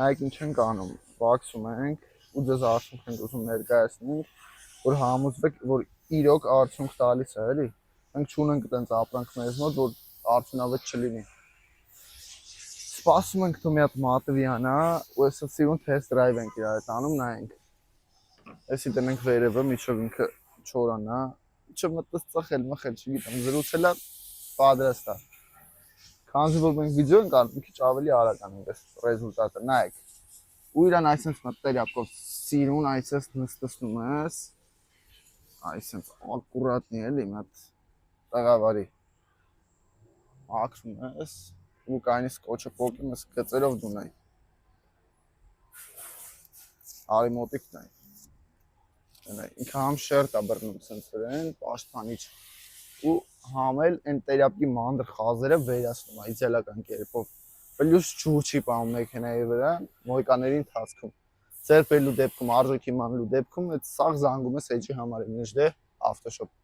Նայեք ինչ ենք անում, վաքսում ենք ու ձեզ արդյունք ենք ուզում ներկայացնենք, որ համոզվեք, որ իրոք արդյունք տալիս է, էլի։ Մենք չունենք այդպես ապրանք մեզ մոտ, որ արդյունավետ չլինի։ Սպասում ենք თუ մի հատ մատվիանա, ու այսօր սիրուն թեստ դրայվ ենք իրար հետ անում, նայենք։ Էսի տնենք վերևը, միջով ինքը չորանա, ինչը մտած ծխել, մխել, չգիտեմ, զրուցել է, պատրաստ է։ Քանզի որ մենք վիդեո ենք անում, մի քիչ ավելի արագ անենք այս ռեզուլտատը, նայեք։ Ու իրան այսպես մտտերյապով սիրուն այսպես նստում ես, այսպես ակուրատնի էլի, մի հատ տղավարի։ Ակրում ես, ու կայնից կոչը փոկում ես գծերով դունայ։ Արի մոտիկ նայ։ Ինքը համ շերտ է բռնում սենց վրան, պաշտպանիչ ու համել այն տերապի մանր խազերը վերացնում այցելական կերպով։ Պլյուս ջուր չի պահում մեքենայի վրա մոյկաների ընթացքում։ Ծերպելու դեպքում, արժեքի մանելու դեպքում այդ սաղ զանգում ես էջի համար, ինչ դե ավտոշոպ։